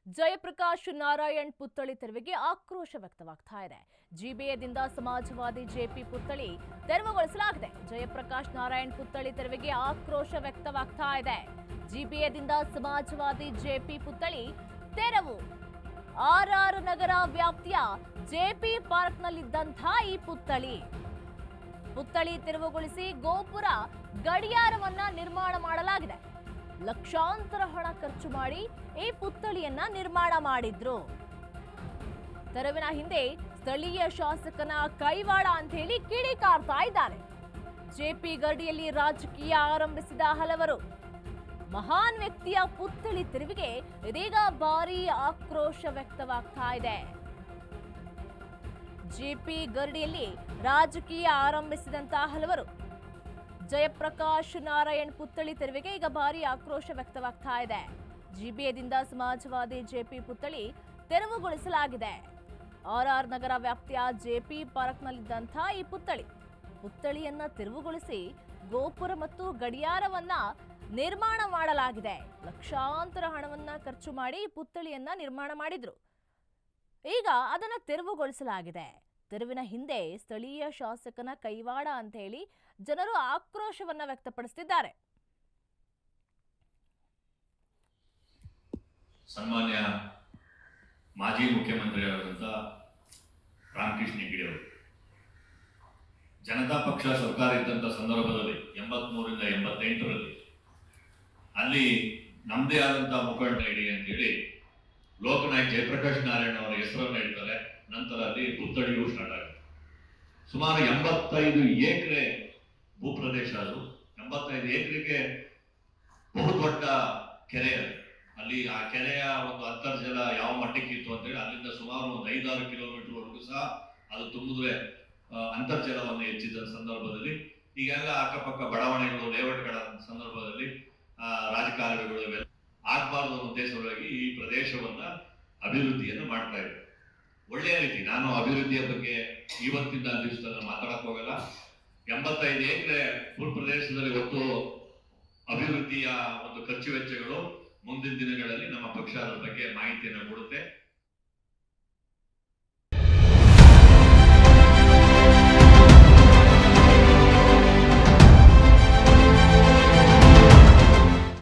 ಜಯಪ್ರಕಾಶ್ ನಾರಾಯಣ್ ಪುತ್ಥಳಿ ತೆರವಿಗೆ ಆಕ್ರೋಶ ವ್ಯಕ್ತವಾಗ್ತಾ ಇದೆ. ಜಿಬಿಎದಿಂದ ಸಮಾಜವಾದಿ ಜೆಪಿ ಪುತ್ಥಳಿ ತೆರವುಗೊಳಿಸಲಾಗಿದೆ. ಜಯಪ್ರಕಾಶ್ ನಾರಾಯಣ್ ಪುತ್ಥಳಿ ತೆರವಿಗೆ ಆಕ್ರೋಶ ವ್ಯಕ್ತವಾಗ್ತಾ ಇದೆ. ಜಿಬಿಎದಿಂದ ಸಮಾಜವಾದಿ ಜೆಪಿ ಪುತ್ಥಳಿ ತೆರವು. ಆರ್ಆರ್ ನಗರ ವ್ಯಾಪ್ತಿಯ ಜೆಪಿ ಪಾರ್ಕ್ನಲ್ಲಿದ್ದಂತಹ ಈ ಪುತ್ಥಳಿ ತೆರವುಗೊಳಿಸಿ ಗೋಪುರ ಗಡಿಯಾರವನ್ನ ನಿರ್ಮಾಣ ಮಾಡಲಾಗಿದೆ. ಲಕ್ಷಾಂತರ ಹಣ ಖರ್ಚು ಮಾಡಿ ಈ ಪುತ್ಥಳಿಯನ್ನ ನಿರ್ಮಾಣ ಮಾಡಿದ್ರು. ತೆರವಿನ ಹಿಂದೆ ಸ್ಥಳೀಯ ಶಾಸಕನ ಕೈವಾಡ ಅಂತ ಹೇಳಿ ಕಿಡಿಕಾರ್ತಾ ಇದ್ದಾರೆ. ಜೆಪಿ ಗಡಿಯಲ್ಲಿ ರಾಜಕೀಯ ಆರಂಭಿಸಿದ ಹಲವರು. ಮಹಾನ್ ವ್ಯಕ್ತಿಯ ಪುತ್ಥಳಿ ತೆರವಿಗೆ ಇದೀಗ ಭಾರೀ ಆಕ್ರೋಶ ವ್ಯಕ್ತವಾಗ್ತಾ ಇದೆ. ಜೆಪಿ ಗರಡಿಯಲ್ಲಿ ರಾಜಕೀಯ ಆರಂಭಿಸಿದಂತಹ ಹಲವರು. ಜಯಪ್ರಕಾಶ್ ನಾರಾಯಣ್ ಪುತ್ಥಳಿ ತೆರವಿಗೆ ಈಗ ಭಾರಿ ಆಕ್ರೋಶ ವ್ಯಕ್ತವಾಗ್ತಾ ಇದೆ. ಜಿಬಿಎದಿಂದ ಸಮಾಜವಾದಿ ಜೆಪಿ ಪುತ್ಥಳಿ ತೆರವುಗೊಳಿಸಲಾಗಿದೆ. ಆರ್ಆರ್ ನಗರ ವ್ಯಾಪ್ತಿಯ ಜೆಪಿ ಪಾರ್ಕ್ನಲ್ಲಿದ್ದಂತಹ ಈ ಪುತ್ಥಳಿಯನ್ನ ತೆರವುಗೊಳಿಸಿ ಗೋಪುರ ಮತ್ತು ಗಡಿಯಾರವನ್ನ ನಿರ್ಮಾಣ ಮಾಡಲಾಗಿದೆ. ಲಕ್ಷಾಂತರ ಹಣವನ್ನ ಖರ್ಚು ಮಾಡಿ ಪುತ್ಥಳಿಯನ್ನ ನಿರ್ಮಾಣ ಮಾಡಿದ್ರು. ಈಗ ಅದನ್ನ ತೆರವುಗೊಳಿಸಲಾಗಿದೆ. ತೆರವಿನ ಹಿಂದೆ ಸ್ಥಳೀಯ ಶಾಸಕನ ಕೈವಾಡ ಅಂತ ಹೇಳಿ ಜನರು ಆಕ್ರೋಶವನ್ನ ವ್ಯಕ್ತಪಡಿಸುತ್ತಿದ್ದಾರೆ. ಸನ್ಮಾನ್ಯ ಮಾಜಿ ಮುಖ್ಯಮಂತ್ರಿಯಾದಂಥ ರಾಮಕೃಷ್ಣ ಹೆಗಡೆ ಅವರು ಜನತಾ ಪಕ್ಷ ಸರ್ಕಾರ ಇದ್ದಂಥ ಸಂದರ್ಭದಲ್ಲಿ 83ರಿಂದ 88ರಲ್ಲಿ ಅಲ್ಲಿ ನಮ್ಮದೇ ಆದಂಥ ಮುಖಂಡ ಇಡಿ ಅಂತೇಳಿ ಲೋಕನಾಯಕ್ ಜಯಪ್ರಕಾಶ್ ನಾರಾಯಣ್ ಅವರ ಹೆಸರನ್ನು ಇಡ್ತಾರೆ. ನಂತರ ಅಲ್ಲಿ ಪುತ್ಥಳಿಯೂ ಸ್ಟಾರ್ಟ್ ಆಗುತ್ತೆ. ಸುಮಾರು 85 ಎಕರೆ ಭೂಪ್ರದೇಶ. ಅದು 85 ಎಕರೆಗೆ ಬಹುದೊಡ್ಡ ಕೆರೆ. ಅಲ್ಲಿ ಆ ಕೆರೆಯ ಒಂದು ಅಂತರ್ಜಲ ಯಾವ ಮಟ್ಟಕ್ಕೆ ಇತ್ತು ಅಂತೇಳಿ ಅಲ್ಲಿಂದ ಸುಮಾರು ಒಂದು 5-6 ಕಿಲೋಮೀಟರ್ ವರೆಗೂ ಸಹ ಅದು ತುಂಬಿದ್ರೆ ಅಂತರ್ಜಲವನ್ನು ಹೆಚ್ಚಿದ ಸಂದರ್ಭದಲ್ಲಿ ಈಗೆಲ್ಲ ಅಕ್ಕಪಕ್ಕ ಬಡಾವಣೆಗಳು ಲೇಔಟ್ಗಳ ಸಂದರ್ಭದಲ್ಲಿ ರಾಜಕಾಲುವೆಗಳು ಇವೆಲ್ಲ ಆಗಬಾರ್ದು ಅನ್ನೋ ಉದ್ದೇಶವಾಗಿ ಈ ಪ್ರದೇಶವನ್ನ ಅಭಿವೃದ್ಧಿಯನ್ನು ಮಾಡ್ತಾ ಇದ್ದಾರೆ. ಒಳ್ಳೆಯ ರೀತಿ. ನಾನು ಅಭಿವೃದ್ಧಿಯ ಬಗ್ಗೆ ಇವತ್ತಿಂದ ದಿವಸದಲ್ಲಿ ಮಾತಾಡಕ್ ಹೋಗಲ್ಲ. 85 ಎಕರೆ ಭೂ ಪ್ರದೇಶದಲ್ಲಿ ಒಟ್ಟು ಅಭಿವೃದ್ಧಿಯ ಒಂದು ಖರ್ಚು ವೆಚ್ಚಗಳು ಮುಂದಿನ ದಿನಗಳಲ್ಲಿ ನಮ್ಮ ಪಕ್ಷ ಅದರ ಬಗ್ಗೆ ಮಾಹಿತಿಯನ್ನು ಕೊಡುತ್ತೆ.